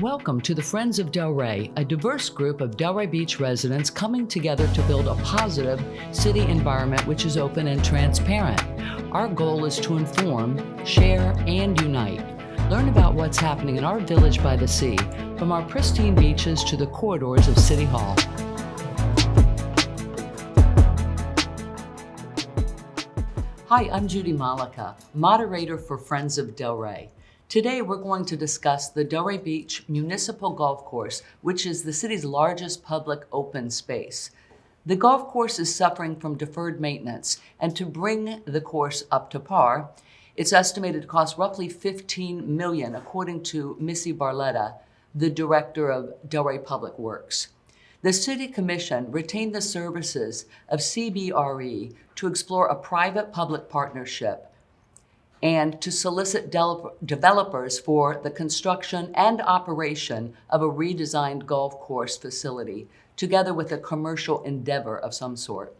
Welcome to the Friends of Delray, a diverse group of Delray Beach residents coming together to build a positive city environment which is open and transparent. Our goal is to inform, share, and unite. Learn about what's happening in our village by the sea, from our pristine beaches to the corridors of City Hall. Hi, I'm Judy Malika, moderator for Friends of Delray. Today, we're going to discuss the Delray Beach Municipal Golf Course, which is the city's largest public open space. The golf course is suffering from deferred maintenance, and to bring the course up to par, it's estimated to cost roughly $15 million, according to Missy Barletta, the director of Delray Public Works. The City Commission retained the services of CBRE to explore a private-public partnership and to solicit developers for the construction and operation of a redesigned golf course facility, together with a commercial endeavor of some sort.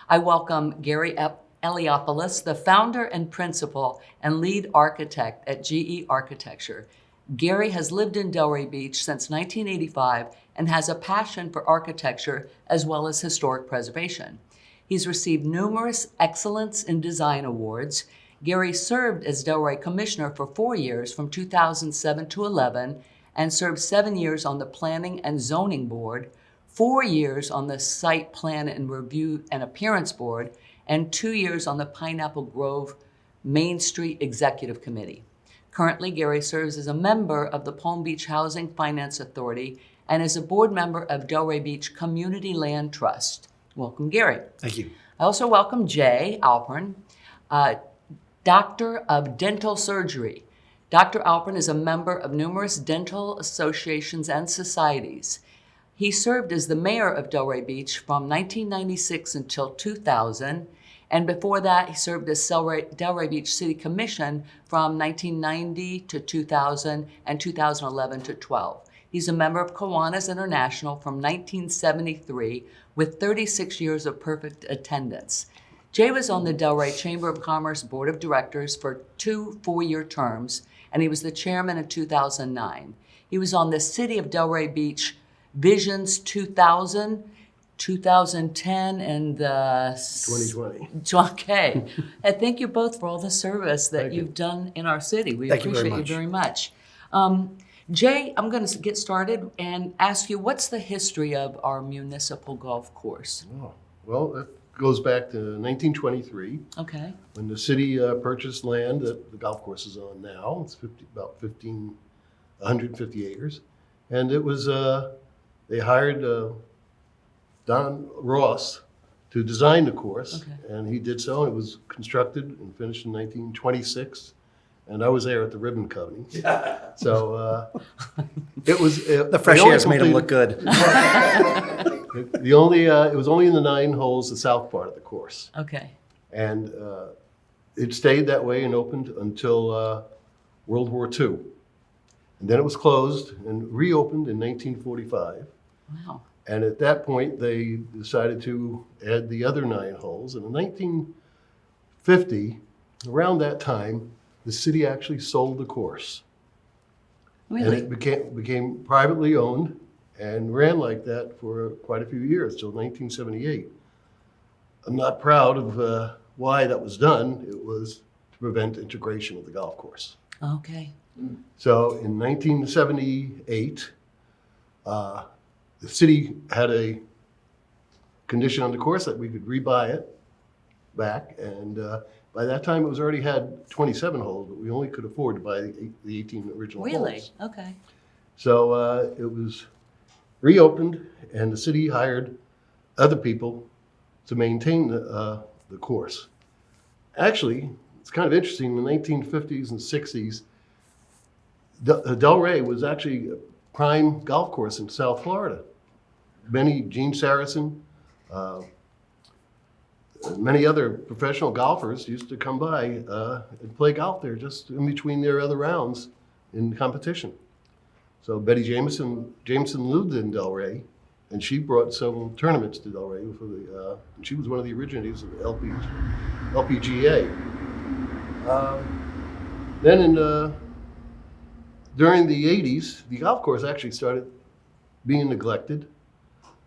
I welcome Gary Eliopoulos, the founder and principal and lead architect at GE Architecture. Gary has lived in Delray Beach since 1985 and has a passion for architecture as well as historic preservation. He's received numerous Excellence in Design awards. Gary served as Delray Commissioner for 4 years from 2007 to 11 and served 7 years on the Planning and Zoning Board, 4 years on the Site Plan and Review and Appearance Board, and 2 years on the Pineapple Grove Main Street Executive Committee. Currently, Gary serves as a member of the Palm Beach Housing Finance Authority and is a board member of Delray Beach Community Land Trust. Welcome, Gary. Thank you. I also welcome Jay Alpern, Doctor of Dental Surgery. Dr. Alpern is a member of numerous dental associations and societies. He served as the mayor of Delray Beach from 1996 until 2000, and before that, he served as Delray Beach City Commission from 1990 to 2000 and 2011 to 12. He's a member of Kiwanis International from 1973 with 36 years of perfect attendance. Jay was on the Delray Chamber of Commerce Board of Directors for 2 4-year terms, and he was the chairman in 2009. He was on the City of Delray Beach Visions 2000, 2010, and 2020. Okay. And thank you both for all the service that you've done in our city. We appreciate you very much. Jay, I'm going to get started and ask you, what's the history of our municipal golf course? Oh, well, it goes back to 1923. Okay. When the city purchased land that the golf course is on now. It's about 150 acres. And it was, they hired Don Ross to design the course. Okay. And he did so. It was constructed and finished in 1926. And I was there at the ribbon cutting. So it was... the fresh air's made him look good. It was only in the 9 holes, the south part of the course. Okay. And it stayed that way and opened until World War II. And then it was closed and reopened in 1945. Wow. And at that point, they decided to add the other 9 holes. And in 1950, around that time, the city actually sold the course. Really? And it became privately owned and ran like that for quite a few years, till 1978. I'm not proud of why that was done. It was to prevent integration of the golf course. Okay. So in 1978, the city had a condition on the course that we could rebuy it back, and by that time, it was already had 27 holes, but we only could afford to buy the 18 original holes. Really? Okay. So it was reopened, and the city hired other people to maintain the course. Actually, it's kind of interesting. In the 1950s and 60s, Delray was actually a prime golf course in South Florida. Gene Saracen, many other professional golfers used to come by and play golf there just in between their other rounds in competition. So Betty Jameson lived in Delray, and she brought some tournaments to Delray. And she was one of the originators of the LPGA. Then in during the 80s, the golf course actually started being neglected.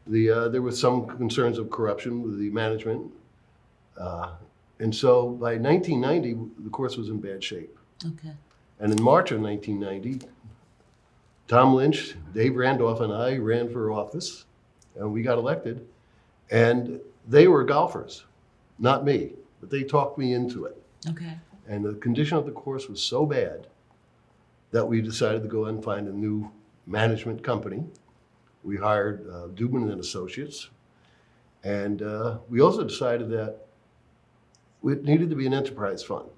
There were some concerns of corruption with the management. And so by 1990, the course was in bad shape. Okay. And in March of 1990, Tom Lynch, Dave Randolph, and I ran for office, and we got elected. And they were golfers, not me, but they talked me into it. Okay. And the condition of the course was so bad that we decided to go and find a new management company. We hired Dubin and Associates. And we also decided that it needed to be an enterprise fund,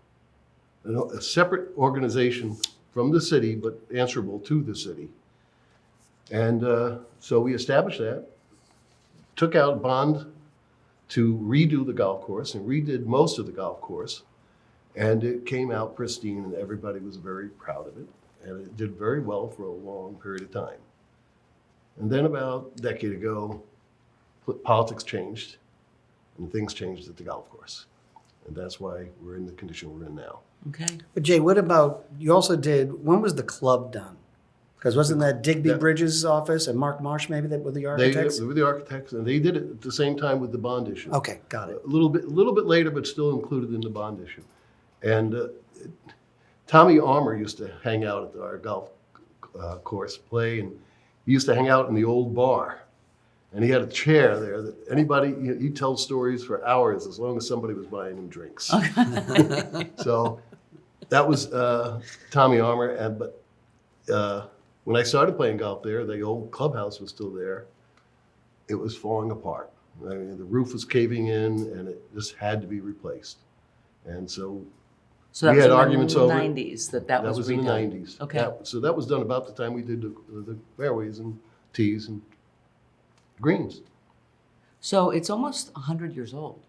a separate organization from the city, but answerable to the city. And so we established that, took out a bond to redo the golf course, and redid most of the golf course. And it came out pristine, and everybody was very proud of it. And it did very well for a long period of time. And then about a decade ago, politics changed, and things changed at the golf course. And that's why we're in the condition we're in now. Okay. But Jay, what about, you also did, when was the club done? Because wasn't that Digby Bridges' office and Mark Marsh maybe that were the architects? They were the architects, and they did it at the same time with the bond issue. Okay, got it. A little bit later, but still included in the bond issue. And Tommy Armour used to hang out at our golf course play, and he used to hang out in the old bar. And he had a chair there that anybody, he'd tell stories for hours as long as somebody was buying him drinks. So that was Tommy Armour. But when I started playing golf there, the old clubhouse was still there. It was falling apart. I mean, the roof was caving in, and it just had to be replaced. And so So that we was had in arguments the over 90s that was in the redone. 90s. Okay. So that was done about the time we did the fairways and tees and greens. So it's almost 100 years old.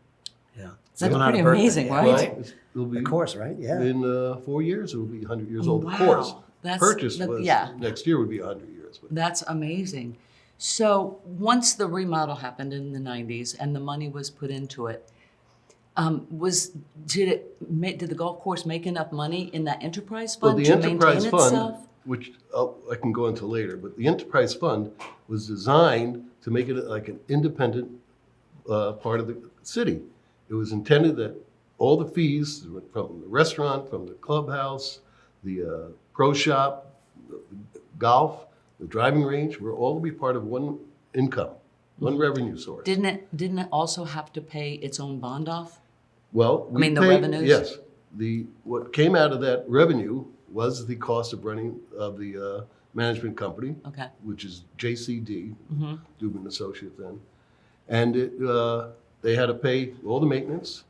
Yeah. That's Going on a pretty birthday, amazing, yeah. right? Well, it'll be Of course, right? Yeah. in 4 years. It will be 100 years old. Wow. Of course, That's- purchase that- was yeah. next year would be 100 years. But That's amazing. So once the remodel happened in the 90s and the money was put into it, did the golf course make enough money in that enterprise well, fund the to enterprise maintain fund, itself? which I can go into later, but the enterprise fund was designed to make it like an independent part of the city. It was intended that all the fees from the restaurant, from the clubhouse, the pro shop, the golf, the driving range, were all to be part of one income, one revenue source. Didn't it also have to pay its own bond off? Well, we mean, the paid- revenues? Yes. What came out of that revenue was the cost of running of the management company, Okay. which is JCD, Mm-hmm. Dubin Associates then. And they had to pay all the maintenance,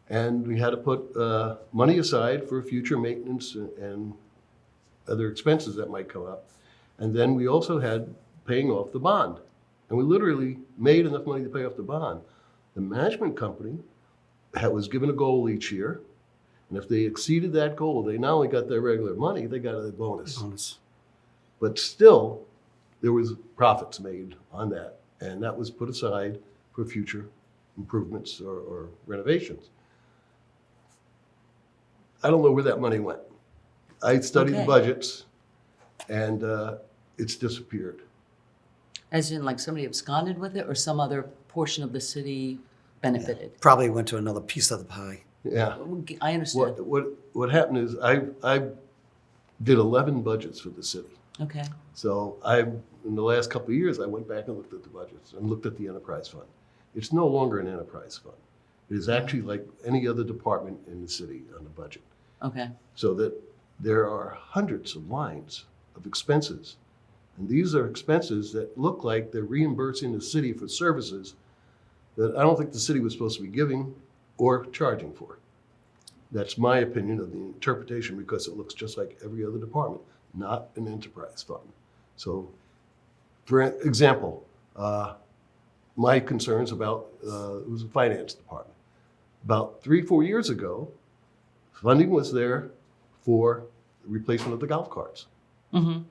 and we had to put money aside for future maintenance and other expenses that might come up. And then we also had paying off the bond. And we literally made enough money to pay off the bond. The management company was given a goal each year. And if they exceeded that goal, they not only got their regular money, they got a bonus. But still, there was profits made on that. And that was put aside for future improvements or renovations. I don't know where that money went. I studied the Okay. budgets, and it's disappeared. As in, like somebody absconded with it, or some other portion of the city benefited? Probably went to another piece of the pie. Yeah. I understand. What happened is I did 11 budgets for the city. Okay. So in the last couple of years, I went back and looked at the budgets and looked at the enterprise fund. It's no longer an enterprise fund. It is actually like any other department in the city on the budget. Okay. So that there are hundreds of lines of expenses. And these are expenses that look like they're reimbursing the city for services that I don't think the city was supposed to be giving or charging for. That's my opinion of the interpretation, because it looks just like every other department, not an enterprise fund. So, for example, my concerns about, it was the finance department. About 3-4 years ago, funding was there for the replacement of the golf carts. Mm-hmm.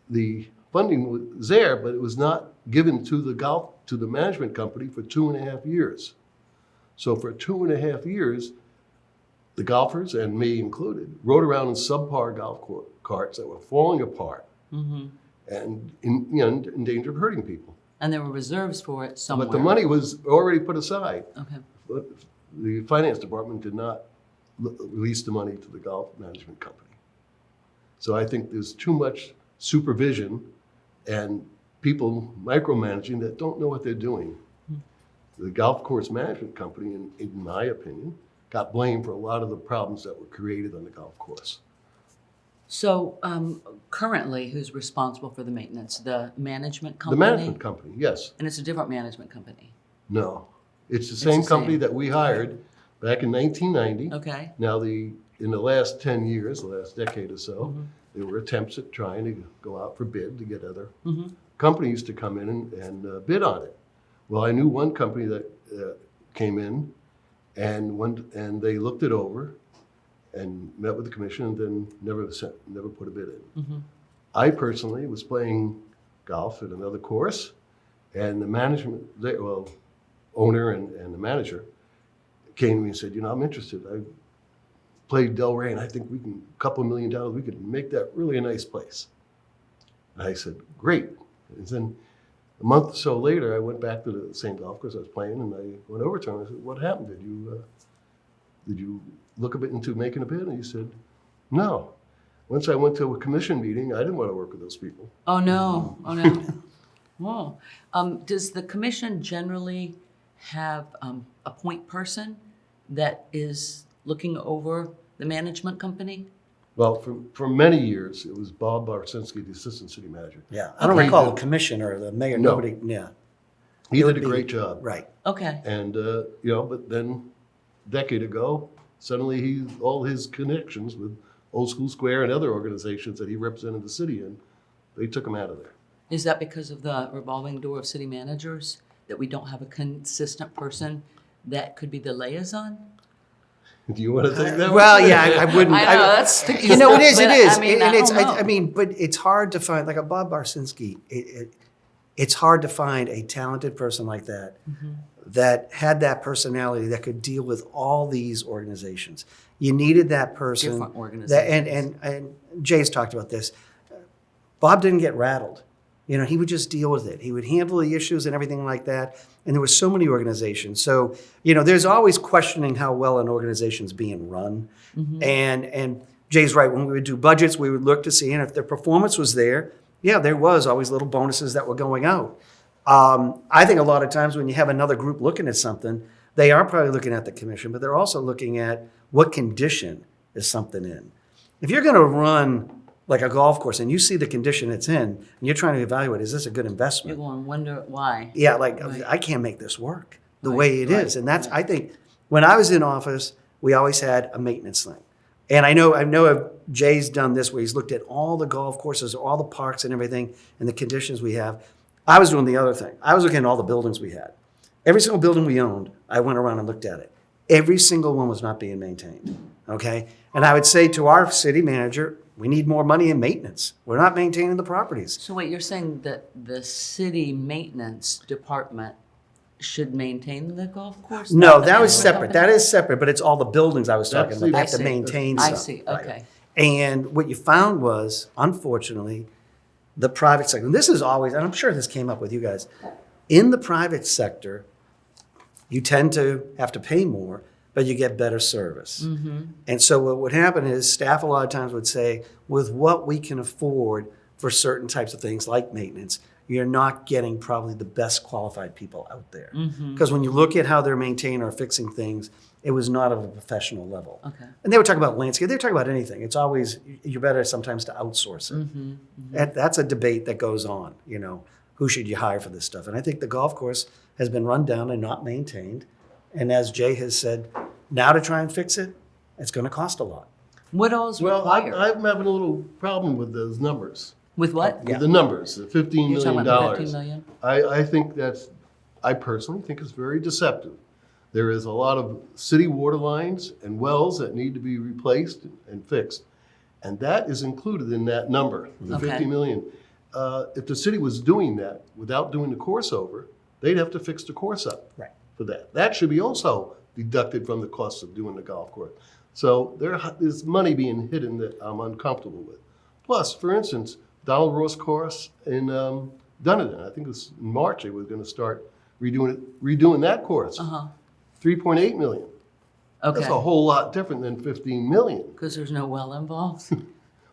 The funding was there, but it was not given to the management company for 2.5 years. So for 2.5 years, the golfers, and me included, rode around in subpar carts that were falling apart and in danger of hurting people. And there were reserves for it somewhere. But the money was already put aside. Okay. But the finance department did not release the money to the golf management company. So I think there's too much supervision and people micromanaging that don't know what they're doing. The golf course management company, in my opinion, got blamed for a lot of the problems that were created on the golf course. So currently, who's responsible for the maintenance? The management The company? management company, yes. And it's a different management company. No. It's the same the company same. that we hired back in 1990. Okay. Now, in the last 10 years, the last decade or so, there were attempts at trying to go out for bid to get other companies to come in and bid on it. Well, I knew one company that came in and they looked it over and met with the commission and then never put a bid in. I personally was playing golf at another course, and the management, owner and the manager came to me and said, I'm interested. I played Delray, and I think we can, a couple $1 million, we could make that really a nice place. And I said, great. And then a month or so later, I went back to the same golf course I was playing, and I went over to him and I said, what happened? Did you look a bit into making a bid? And he said, no. Once I went to a commission meeting, I didn't want to work with those people. Oh, no. Oh, no. Whoa. Does the commission generally have a point person that is looking over the management company? Well, for many years, it was Bob Barsinski, the assistant city manager. Yeah, I don't recall the commissioner or the mayor, No. nobody, yeah. He It would did a be- great job. Right. Okay. And, but then a decade ago, suddenly all his connections with Old School Square and other organizations that he represented the city in, they took him out of there. Is that because of the revolving door of city managers, that we don't have a consistent person that could be the liaison? Do you want to take that one? Well, yeah, I wouldn't. I know, that's sticky You know, it stuff, is, but and I it's, don't know. I mean, but it's hard to find, like a Bob Barsinski, it's hard to find a talented person like that, that had that personality that could deal with all these organizations. You needed that person. Different That, organizations. and Jay's talked about this. Bob didn't get rattled. He would just deal with it. He would handle the issues and everything like that. And there were so many organizations. So, there's always questioning how well an organization's being run. And Jay's right. When we would do budgets, we would look to see, and if their performance was there, yeah, there was always little bonuses that were going out. I think a lot of times when you have another group looking at something, they are probably looking at the commission, but they're also looking at what condition is something in. If you're going to run like a golf course and you see the condition it's in, and you're trying to evaluate, is this a good You're investment? going to wonder why. Yeah, like Right. I can't make this work the Right, way it right, is. And that's, right. I think, when I was in office, we always had a maintenance thing. And I know Jay's done this where he's looked at all the golf courses, all the parks and everything, and the conditions we have. I was doing the other thing. I was looking at all the buildings we had. Every single building we owned, I went around and looked at it. Every single one was not being maintained, okay? And I would say to our city manager, we need more money in maintenance. We're not maintaining the properties. So wait, you're saying that the city maintenance department should maintain the golf course? No, not the that was management separate. company? That is separate, but it's all the buildings I was talking That's about. They the- have to I see. maintain I stuff. see, Right. okay. And what you found was, unfortunately, the private sector, and this is always, and I'm sure this came up with you guys, in the private sector, you tend to have to pay more, but you get better service. And so what would happen is staff a lot of times would say, with what we can afford for certain types of things like maintenance, you're not getting probably the best qualified people out there. Because when you look at how they're maintaining or fixing things, it was not of a professional level. Okay. And they were talking about landscape. They were talking about anything. It's always, you're better sometimes to outsource it. That's a debate that goes on, who should you hire for this stuff? And I think the golf course has been run down and not maintained. And as Jay has said, now to try and fix it, it's going to cost a lot. What else Well, required? I'm having a little problem with those numbers. With what? With the numbers, the $15 You're talking million. about the 15 million? I think I personally think it's very deceptive. There is a lot of city water lines and wells that need to be replaced and fixed. And that is included in that number, the Okay. 50 million. If the city was doing that without doing the course over, they'd have to fix the course up Right. for that. That should be also deducted from the cost of doing the golf course. So there's money being hidden that I'm uncomfortable with. Plus, for instance, Donald Ross course in Dunedin, I think it was in March they were going to start redoing that course. 3.8 million. Okay. That's a whole lot different than 15 million. Because there's no well involved?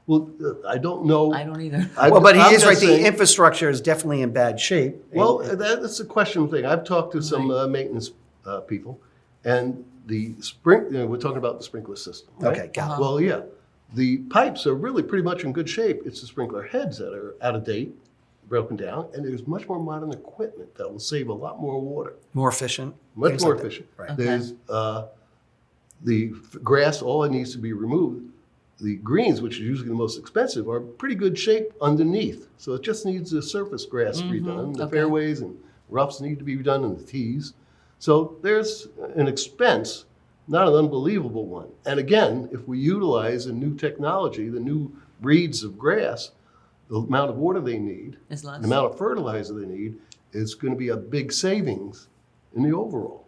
Well, I don't know. I don't either. Well, but he I'm is right. just saying- The infrastructure is definitely in bad shape. Well, that's a question thing. I've talked to some maintenance people, and we're talking about the sprinkler system. Right? Okay, got it. Well, yeah, the pipes are really pretty much in good shape. It's the sprinkler heads that are out of date, broken down, and there's much more modern equipment that will save a lot more water. More efficient. Much things more like that. efficient. Right. Okay. There's the grass, all it needs to be removed. The greens, which is usually the most expensive, are pretty good shape underneath. So it just needs the surface grass redone. The okay. fairways and roughs need to be redone, and the tees. So there's an expense, not an unbelievable one. And again, if we utilize a new technology, the new breeds of grass, the amount of water they need, Is less. the amount of fertilizer they need, is going to be a big savings in the overall.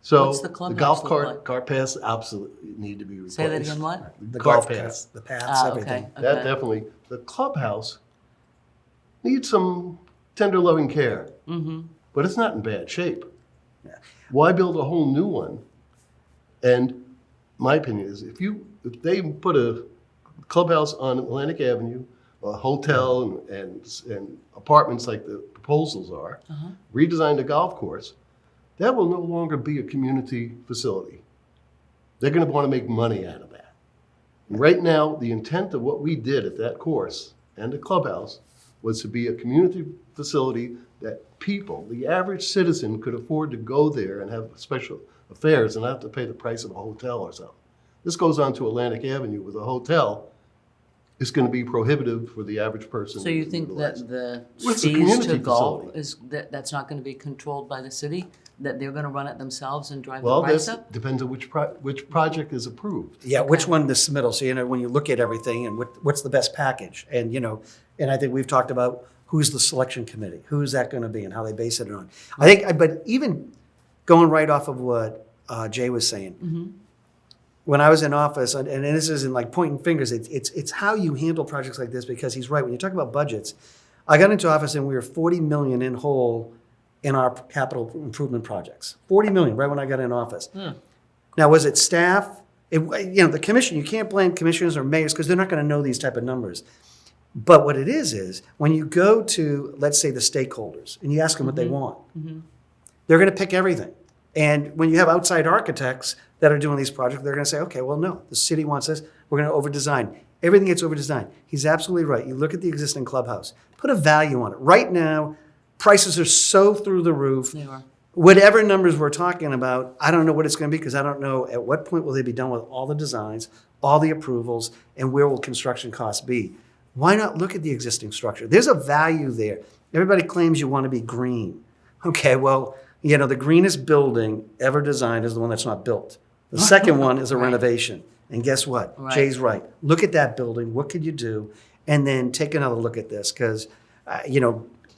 So What's the the clubhouse golf look like? cart paths absolutely need to be replaced. Say that again, what? The golf golf paths. the paths, Ah, everything. okay. That definitely. The clubhouse needs some tender loving care, but it's not in bad shape. Yeah. Why build a whole new one? And my opinion is, if they put a clubhouse on Atlantic Avenue, a hotel and apartments like the proposals are, redesign the golf course, that will no longer be a community facility. They're going to want to make money out of that. And right now, the intent of what we did at that course and the clubhouse was to be a community facility that people, the average citizen, could afford to go there and have special affairs and not have to pay the price of a hotel or something. This goes on to Atlantic Avenue with a hotel. It's going to be prohibitive for the average person. So you to think utilize that it. the Well, it's a fees community to golf facility. that's not going to be controlled by the city? That they're going to run it themselves and drive the Well, price that up? depends on which project is approved. Yeah, which one to submittal. So, when you look at everything and what's the best package. And, and I think we've talked about who's the selection committee, who's that going to be and how they base it on. I think, but even going right off of what Jay was saying, when I was in office, and this isn't like pointing fingers, it's how you handle projects like this, because he's right. When you talk about budgets, I got into office and we were 40 million in hole in our capital improvement projects. 40 million right when I got in office. Now, was it staff? The commission, you can't blame commissioners or mayors because they're not going to know these type of numbers. But what it is when you go to, let's say, the stakeholders and you ask them what they want, they're going to pick everything. And when you have outside architects that are doing these projects, they're going to say, okay, well, no, the city wants this. We're going to over-design. Everything gets over-designed. He's absolutely right. You look at the existing clubhouse, put a value on it. Right now, prices are so through the roof. They are. Whatever numbers we're talking about, I don't know what it's going to be because I don't know at what point will they be done with all the designs, all the approvals, and where will construction costs be. Why not look at the existing structure? There's a value there. Everybody claims you want to be green. Okay, well, the greenest building ever designed is the one that's not built. The second one is a renovation. And guess what? Right. Jay's right. Look at that building. What could you do? And then take another look at this because,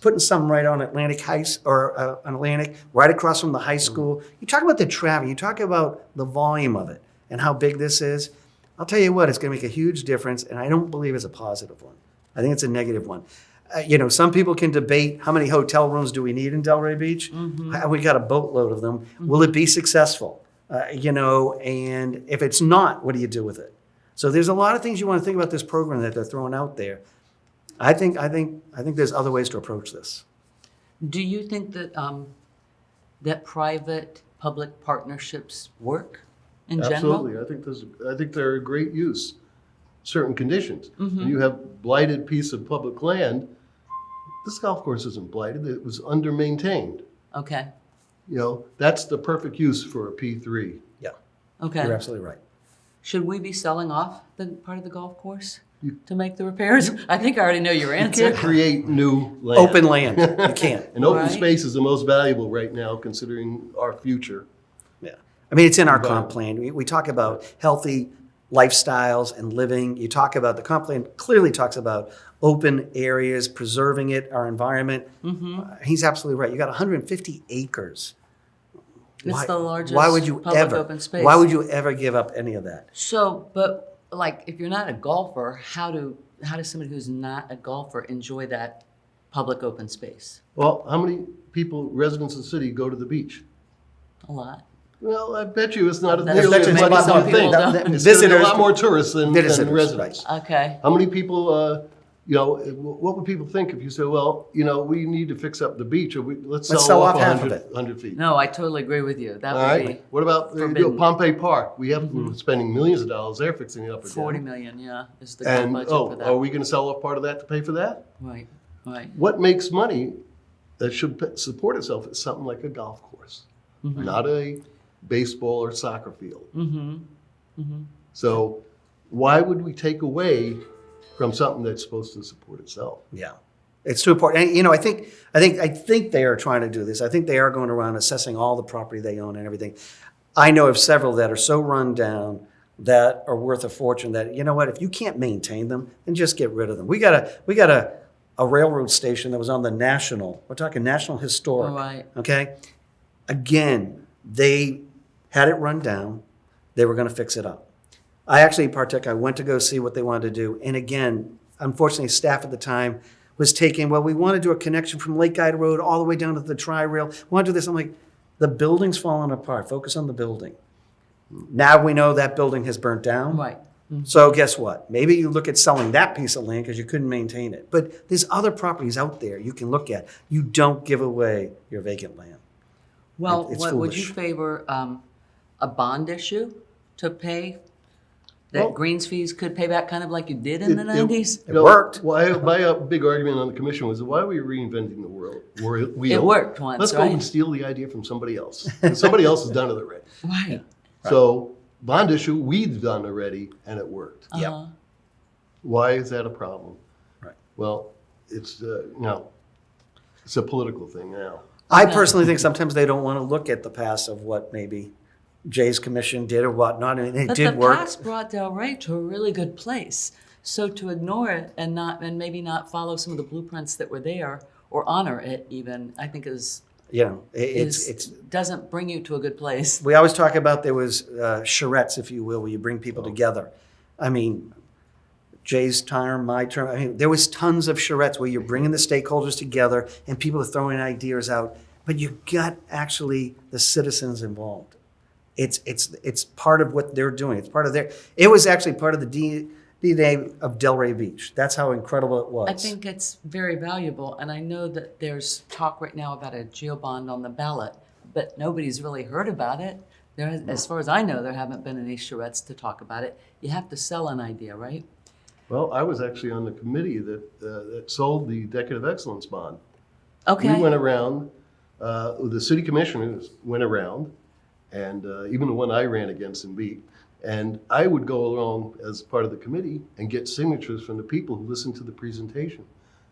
putting something right on Atlantic Heights or on Atlantic, right across from the high school. You talk about the traffic. You talk about the volume of it and how big this is. I'll tell you what, it's going to make a huge difference, and I don't believe it's a positive one. I think it's a negative one. Some people can debate how many hotel rooms do we need in Delray Beach. We got a boatload of them. Will it be successful? And if it's not, what do you do with it? So there's a lot of things you want to think about this program that they're throwing out there. I think there's other ways to approach this. Do you think that that private-public partnerships work in general? Absolutely. I think they're a great use. Certain conditions. When you have blighted piece of public land, this golf course isn't blighted. It was under-maintained. Okay. That's the perfect use for a P3. Yeah, Okay. you're absolutely right. Should we be selling off the part of the golf course to make the repairs? I think I already know your answer. You can't create new land. Open land, you can't. And open Right. space is the most valuable right now, considering our future. Yeah, I mean, it's in our comp plan. We talk about healthy lifestyles and living. You talk about the comp plan clearly talks about open areas, preserving it, our environment. He's absolutely right. You got 150 acres. It's the largest why would you public ever, open space. Why would you ever give up any of that? So, but like, if you're not a golfer, how does somebody who's not a golfer enjoy that public open space? Well, how many people, residents of the city, go to the beach? A lot. Well, I bet you it's not That's nearly true. as Maybe much as some you people think. don't. It's Visitors- gonna be a lot more tourists than Visitors, residents. Okay. How many people, what would people think if you said, well, we need to fix up the beach, or let's Let's sell sell off off half of 100 feet? No, I totally agree with you. That All would right. be What about forbidden. Pompey Park? We're spending millions of dollars there fixing it up again. 40 million, yeah, is the goal And, budget for that. are we gonna sell off part of that to pay for that? Right, right. What makes money that should support itself is something like a golf course, not a baseball or soccer field. So why would we take away from something that's supposed to support itself? Yeah, it's too important. And, I think they are trying to do this. I think they are going around assessing all the property they own and everything. I know of several that are so run down that are worth a fortune that, you know what, if you can't maintain them, then just get rid of them. We got a railroad station that was on the National. We're talking National Historic. All right. Okay. Again, they had it run down. They were going to fix it up. I actually partook. I went to go see what they wanted to do. And again, unfortunately, staff at the time was taking, well, we want to do a connection from Lake Guide Road all the way down to the Tri-Rail. We want to do this. I'm like, the building's falling apart. Focus on the building. Now we know that building has burnt down. Right. So guess what? Maybe you look at selling that piece of land because you couldn't maintain it. But there's other properties out there you can look at. You don't give away your vacant land. Well, It's would you foolish. favor a bond issue to pay that Well- greens fees could pay back, kind of like you did in the 90s? It worked. My big argument on the commission was, why are we reinventing the wheel? It worked once, Let's go right? and steal the idea from somebody else. And somebody else has done it already. Right. So bond issue, we've done already, and it worked. Yep. Uh-huh. Why is that a problem? Right. Well, it's it's a political thing now. I personally think sometimes they don't want to look at the past of what maybe Jay's commission did or whatnot. I mean, it But did the work. past brought Delray to a really good place. So to ignore it and maybe not follow some of the blueprints that were there or honor it even, I think is doesn't bring you to a good place. We always talk about there was charrettes, if you will, where you bring people Oh. together. I mean, Jay's term, my term. I mean, there was tons of charrettes where you're bringing the stakeholders together and people are throwing ideas out, but you got actually the citizens involved. It's part of what they're doing. It's part of it was actually part of the DNA of Delray Beach. That's how incredible it was. I think it's very valuable, and I know that there's talk right now about a geobond on the ballot, but nobody's really heard about it. As far as I know, there haven't been any charrettes to talk about it. You have to sell an idea, right? Well, I was actually on the committee that sold the Decade of Excellence bond. Okay. We went around, the city commissioners went around, and even the one I ran against and beat. And I would go along as part of the committee and get signatures from the people who listened to the presentation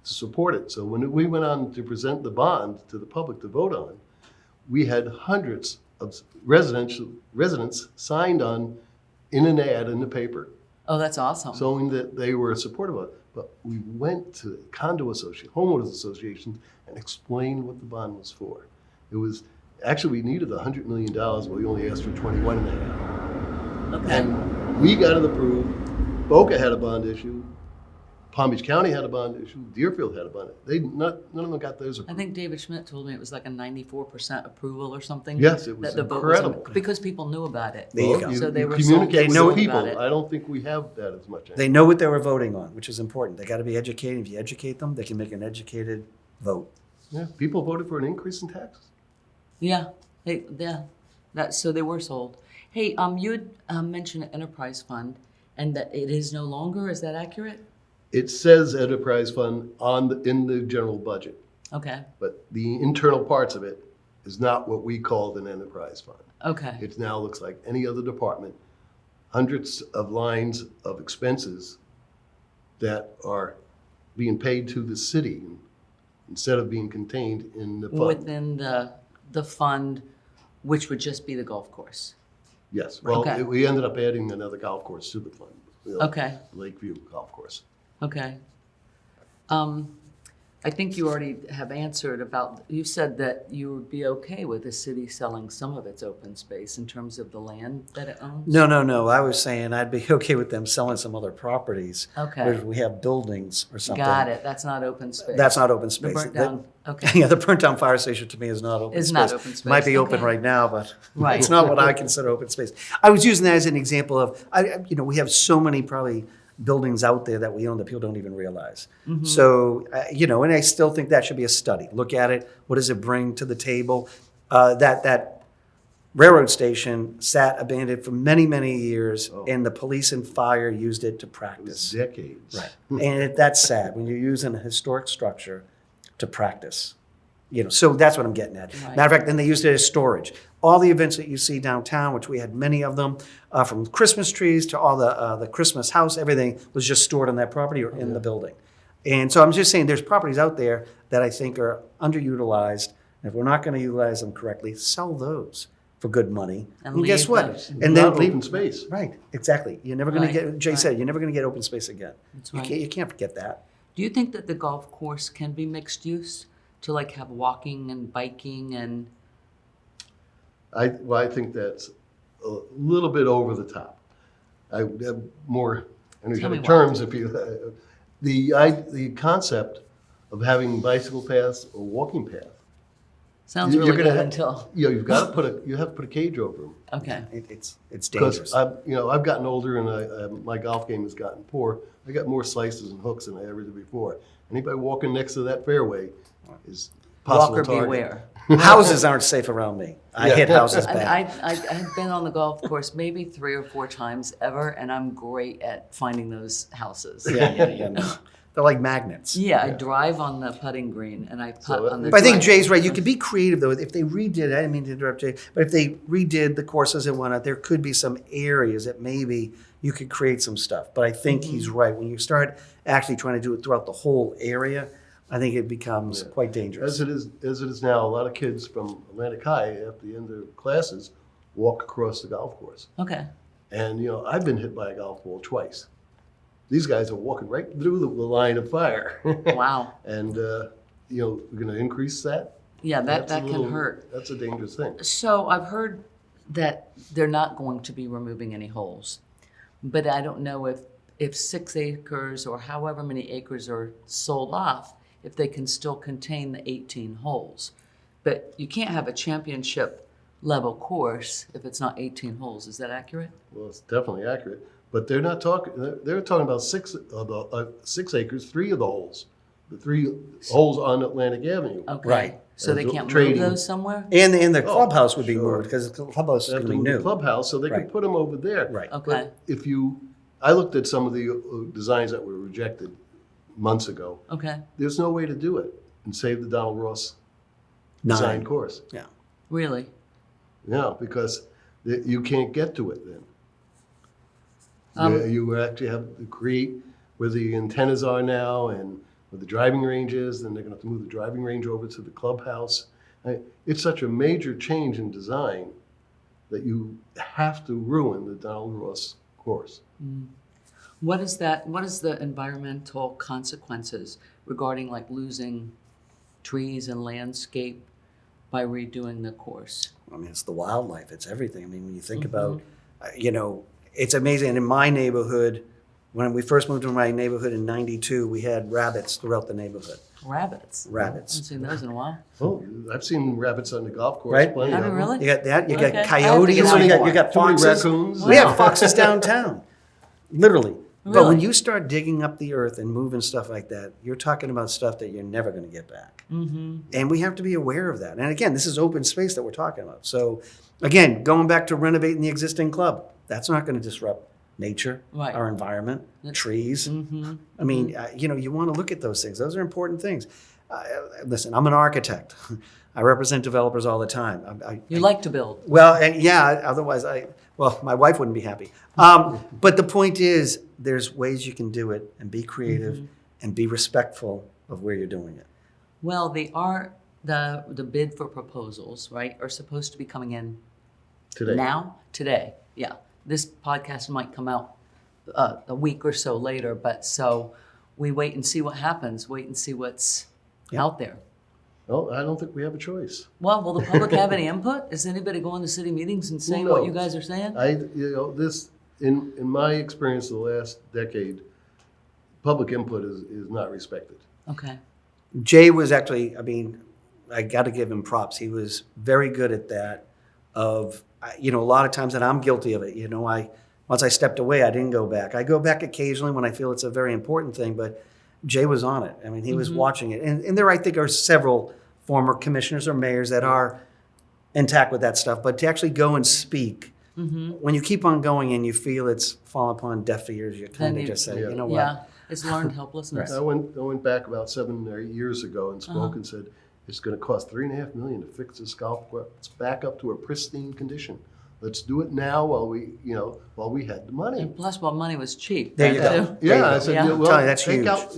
to support it. So when we went on to present the bond to the public to vote on, we had hundreds of residents signed on in an ad in the paper, Oh, that's awesome. showing that they were supportive of it. But we went to homeowners associations, and explained what the bond was for. It was, actually, we needed $100 million, but we only asked for 21 and a half. Okay. And we got it approved. Boca had a bond issue. Palm Beach County had a bond issue. Deerfield had a bond. None of them got those I approved. think David Schmidt told me it was like a 94% approval or something. Yes, it was that the vote was incredible. because people knew about it. There you go. So they were communicate sold with the about people. it. I don't think we have that as much. They know what they were voting on, which is important. They got to be educated. If you educate them, they can make an educated vote. Yeah, people voted for an increase in taxes. Yeah, so they were sold. Hey, you had mentioned an enterprise fund, and that it is no longer. Is that accurate? It says enterprise fund in the general budget, Okay. but the internal parts of it is not what we called an enterprise fund. Okay. It now looks like any other department, hundreds of lines of expenses that are being paid to the city instead of being contained in the fund. Within the fund, which would just be the golf course. Yes, well, Okay. we ended up adding another golf course to the fund. Okay. Lakeview Golf Course. Okay. I think you already have answered about, you said that you would be okay with the city selling some of its open space in terms of the land that it owns? No. I was saying I'd be okay with them selling some other properties. Okay. Where we have buildings or something. Got it. That's not open space. That's not open The space. burnt down, okay. Yeah, the burnt down fire station to me is not open Is space. not open space, Might be open okay. right now, but Right. it's not what I consider open space. I was using that as an example of, we have so many probably buildings out there that we own that people don't even realize. Mm-hmm. So, and I still think that should be a study. Look at it. What does it bring to the table? That railroad station sat abandoned for many, many years, and the police and fire used it to practice. Decades. Right. And that's sad when you're using a historic structure to practice. So that's what I'm getting at. Right. Matter of fact, then they used it as storage. All the events that you see downtown, which we had many of them, from Christmas trees to all the Christmas house, everything was just stored on that property or in the building. And so I'm just saying there's properties out there that I think are underutilized. And if we're not going to utilize them correctly, sell those for good money. And guess leave what? those. And Not then open space. Right, exactly. You're never going Right, to get, Jay right. said, you're never going to get open space again. That's You right. can't, you can't forget that. Do you think that the golf course can be mixed use to like have walking and biking and? I think that's a little bit over the top. I have more Tell me energetic why. terms if you, the concept of having bicycle paths or walking path. Sounds you're really gonna good have- until, You've got to you have to put a cage over them. okay. It's Because dangerous. I've gotten older and my golf game has gotten poor. I got more slices and hooks than I ever did before. Anybody walking next to that fairway is possible Walker target. beware. Houses aren't safe around me. I Yeah. hit houses And bad. I've been on the golf course maybe 3 or 4 times ever, and I'm great at finding those houses. Yeah. No. They're like magnets. Yeah, I drive on the putting green and I putt So, on the. But I think drive. Jay's right. You could be creative though. If they redid, I didn't mean to interrupt Jay, but if they redid the courses and whatnot, there could be some areas that maybe you could create some stuff. But I think he's right. When you start actually trying to do it throughout the whole area, I think it becomes quite dangerous. As it is now, a lot of kids from Atlantic High at the end of classes walk across the golf course. Okay. And I've been hit by a golf ball twice. These guys are walking right through the line of fire. Wow. And we're going to increase that. Yeah, that That's a can little- hurt. That's a dangerous thing. So I've heard that they're not going to be removing any holes, but I don't know if 6 acres or however many acres are sold off, if they can still contain the 18 holes. But you can't have a championship level course if it's not 18 holes. Is that accurate? Well, it's definitely accurate. But they're not talking. They're talking about 6 acres, 3 of the holes, the 3 holes on Atlantic Avenue. Okay. Right. So they And can't trading. move those somewhere? And the clubhouse would be sure. moved because the clubhouse is They have going to to be move new. the clubhouse, so they Right. can put them over there. Right. Okay. But I looked at some of the designs that were rejected months ago. Okay. There's no way to do it and save the Donald Ross design 9. course. Yeah. Really? Yeah, because you can't get to it then. You actually have to create where the antennas are now and where the driving range is, then they're going to have to move the driving range over to the clubhouse. It's such a major change in design that you have to ruin the Donald Ross course. What is that? What is the environmental consequences regarding like losing trees and landscape by redoing the course? I mean, it's the wildlife. It's everything. I mean, when you think about, it's amazing. And in my neighborhood, when we first moved to my neighborhood in '92, we had rabbits throughout the neighborhood. Rabbits. I haven't Rabbits. seen those in a while. Oh, I've seen rabbits on the golf course. Right. Plenty Have of you them. really? You got that. You Okay. got I have to coyotes. get out You more. got Too many foxes. raccoons. We have foxes downtown, literally. But when Really? you start digging up the earth and moving stuff like that, you're talking about stuff that you're never going to get back. Mm-hmm. And we have to be aware of that. And again, this is open space that we're talking about. So again, going back to renovating the existing club, that's not going to disrupt nature, Right. our environment, trees. Mm-hmm. I mean, you want to look at those things. Those are important things. Listen, I'm an architect. I represent developers all the time. You like to build. Well, and yeah, otherwise my wife wouldn't be happy. But the point is, there's ways you can do it and be creative and be respectful of where you're doing it. Well, the bid for proposals, right, are supposed to be coming in Today. today. Yeah. This podcast might come out a week or so later, but so we wait and see what happens. Wait and see what's out there. Well, I don't think we have a choice. Well, will the public have any input? Is anybody going to city meetings and saying what you guys are saying? This, in my experience the last decade, public input is not respected. Okay. Jay was actually, I mean, I got to give him props. He was very good at that. A lot of times, and I'm guilty of it. Once I stepped away, I didn't go back. I go back occasionally when I feel it's a very important thing, but Jay was on it. I mean, he was watching it. And there, I think, are several former commissioners or mayors that are intact with that stuff. But to actually go and speak, when you keep on going and you feel it's fallen upon deaf ears, you kind of just say, you know what? Yeah, it's learned helplessness. I went back about 7 or 8 years ago and spoke and said, it's going to cost $3.5 million to fix this golf course back up to a pristine condition. Let's do it now while we had the money. And plus, while money was cheap. There you right, go. too. Yeah, I said, Yeah. well, Tell you, that's take huge. out,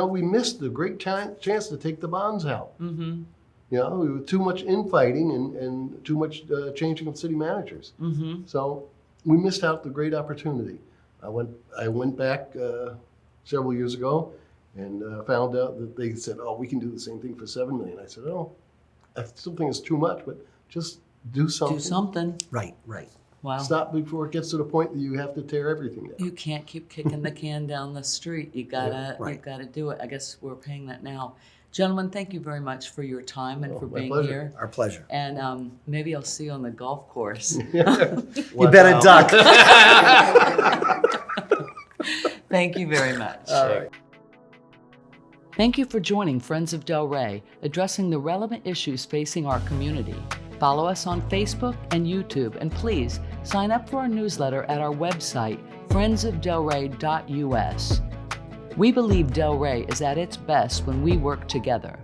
we missed the great chance to take the bonds out. We were too much infighting and too much changing of city managers. So we missed out the great opportunity. I went back several years ago and found out that they said, "Oh, we can do the same thing for $7 million." I said, "Oh, I still think it's too much, but just do something. Do something. Right. Wow. Stop before it gets to the point that you have to tear everything down." You can't keep kicking the can down the street. You gotta, right. you gotta do it. I guess we're paying that now. Gentlemen, thank you very much for your time and for my being pleasure. here. Our pleasure. And maybe I'll see you on the golf course. You better duck. Thank you very much. All right. Thank you for joining Friends of Delray, addressing the relevant issues facing our community. Follow us on Facebook and YouTube, and please sign up for our newsletter at our website, friendsofdelray.us. We believe Delray is at its best when we work together.